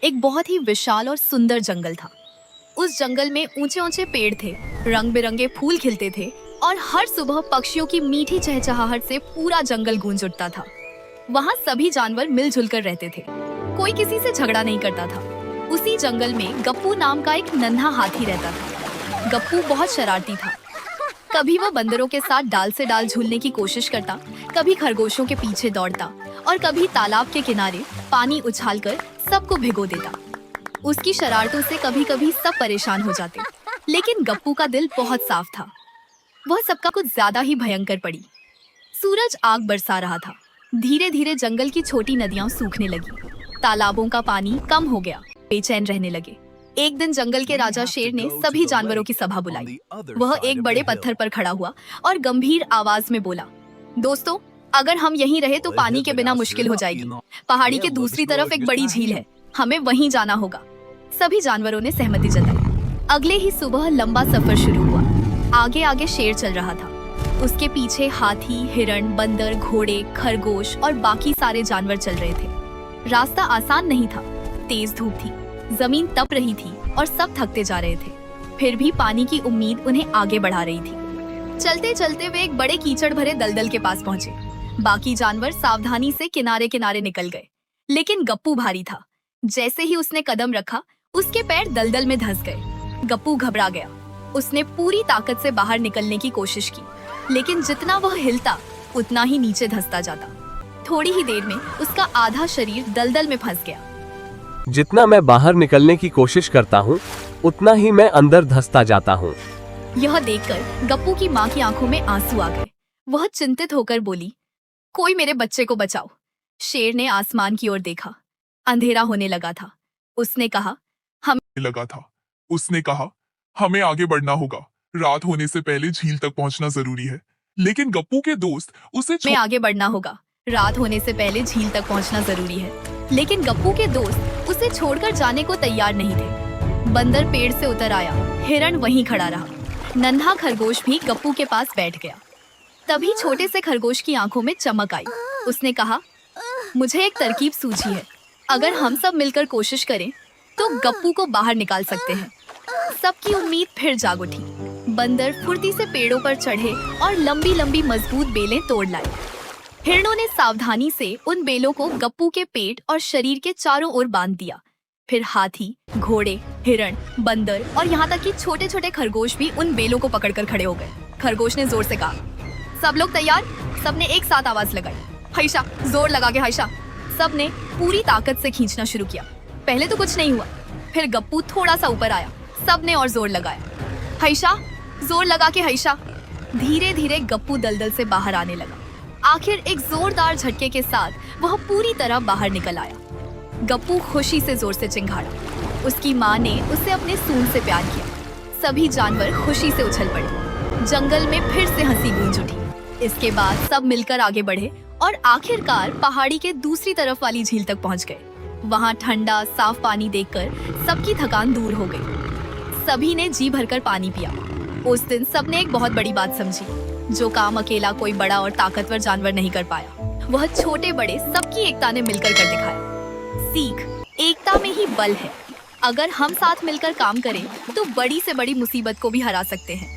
एक बहुत ही विशाल और सुंदर जंगल था। उस जंगल में ऊंचे ऊंचे पेड़ थे, रंग बिरंगे फूल खिलते थे और हर सुबह पक्षियों की मीठी चहचहाहट से पूरा जंगल गूंज उठता था। वहाँ सभी जानवर मिलजुल कर रहते थे, कोई किसी से झगड़ा नहीं करता था। उसी जंगल में गप्पू नाम का एक नन्हा हाथी रहता था। गप्पू बहुत शरारती था। कभी वह बंदरों के साथ डाल से डाल झूलने की कोशिश करता, कभी खरगोशों के पीछे दौड़ता और कभी तालाब के किनारे पानी उछालकर सबको भिगो देता। उसकी शरारतों से कभी कभी सब परेशान हो जाते, लेकिन गप्पू का दिल बहुत साफ था। वह सबका कुछ ज्यादा ही भयंकर पड़ी। सूरज आग बरसा रहा था। धीरे धीरे जंगल की छोटी नदियां सूखने लगी, तालाबों का पानी कम हो गया, बेचैन रहने लगे। एक दिन जंगल के राजा शेर ने सभी जानवरों की सभा बुलाई। वह एक बड़े पत्थर पर खड़ा हुआ और गंभीर आवाज में बोला, दोस्तों, अगर हम यहीं रहे तो पानी के बिना मुश्किल हो जाएगी। पहाड़ी के दूसरी तरफ एक बड़ी झील है, हमें वहीं जाना होगा। सभी जानवरों ने सहमति जताई। अगले ही सुबह लंबा सफर शुरू हुआ। आगे आगे शेर चल रहा था, उसके पीछे हाथी, हिरण, बंदर, घोड़े, खरगोश और बाकी सारे जानवर चल रहे थे। रास्ता आसान नहीं था, तेज धूप थी, जमीन तप रही थी और सब थकते जा रहे थे। फिर भी पानी की उम्मीद उन्हें आगे बढ़ा रही थी। चलते चलते वे एक बड़े कीचड़ भरे दलदल के पास पहुंचे। बाकी जानवर सावधानी से किनारे किनारे निकल गए, लेकिन गप्पू भारी था। जैसे ही उसने कदम रखा, उसके पैर दलदल में धंस गए। गप्पू घबरा गया। उसने पूरी ताकत से बाहर निकलने की कोशिश की, लेकिन जितना वह हिलता उतना ही नीचे धंसता जाता। थोड़ी ही देर में उसका आधा शरीर दलदल में फंस गया। जितना मैं बाहर निकलने की कोशिश करता हूँ, उतना ही मैं अंदर धंसता जाता हूँ। यह देखकर गप्पू की माँ की आंखों में आंसू आ गए। वह चिंतित होकर बोली, कोई मेरे बच्चे को बचाओ। शेर ने आसमान की ओर देखा। अंधेरा होने लगा था। उसने कहा, हमें आगे बढ़ना होगा। रात होने से पहले झील तक पहुंचना जरूरी है। लेकिन गप्पू के दोस्त उसे आगे बढ़ना होगा। रात होने से पहले झील तक पहुंचना जरूरी है, लेकिन गप्पू के दोस्त उसे छोड़कर जाने को तैयार नहीं थे। बंदर पेड़ से उतर आया, हिरण वहीं खड़ा रहा। नन्हा खरगोश भी गप्पू के पास बैठ गया। तभी छोटे से खरगोश की आंखों में चमक आई। उसने कहा, मुझे एक तरकीब सूझी है। अगर हम सब मिलकर कोशिश करें तो गप्पू को बाहर निकाल सकते हैं। सबकी उम्मीद फिर जाग उठी। बंदर फुर्ती से पेड़ों पर चढ़े और लंबी लंबी मजबूत बेलें तोड़ लाए। हिरणों ने सावधानी से उन बेलों को गप्पू के पेट और शरीर के चारों ओर बांध दिया। फिर हाथी, घोड़े, हिरण, बंदर और यहाँ तक कि छोटे छोटे खरगोश भी उन बेलों को पकड़कर खड़े हो गए। खरगोश ने जोर से कहा, सब लोग तैयार? सबने एक साथ आवाज लगाई, हैशा, जोर लगा के हैशा। सबने पूरी ताकत से खींचना शुरू किया। पहले तो कुछ नहीं हुआ, फिर गप्पू थोड़ा सा ऊपर आया। सबने और जोर लगाया, हैशा, जोर लगा के हैशा। धीरे धीरे गप्पू दलदल से बाहर आने लगा। आखिर एक जोरदार झटके के साथ वह पूरी तरह बाहर निकल आया। गप्पू खुशी से जोर से चिंघाड़ा। उसकी माँ ने उसे अपने सूंड से प्यार किया। सभी जानवर खुशी से उछल पड़े। जंगल में फिर से हंसी गूंज उठी। इसके बाद सब मिलकर आगे बढ़े और आखिरकार पहाड़ी के दूसरी तरफ वाली झील तक पहुंच गए। वहां ठंडा साफ पानी देखकर सबकी थकान दूर हो गई। सभी ने जी भरकर पानी पिया। उस दिन सबने एक बहुत बड़ी बात समझी। जो काम अकेला कोई बड़ा और ताकतवर जानवर नहीं कर पाया, वह छोटे बड़े सबकी एकता ने मिलकर कर दिखाया। सीख, एकता में ही बल है। अगर हम साथ मिलकर काम करें तो बड़ी से बड़ी मुसीबत को भी हरा सकते हैं।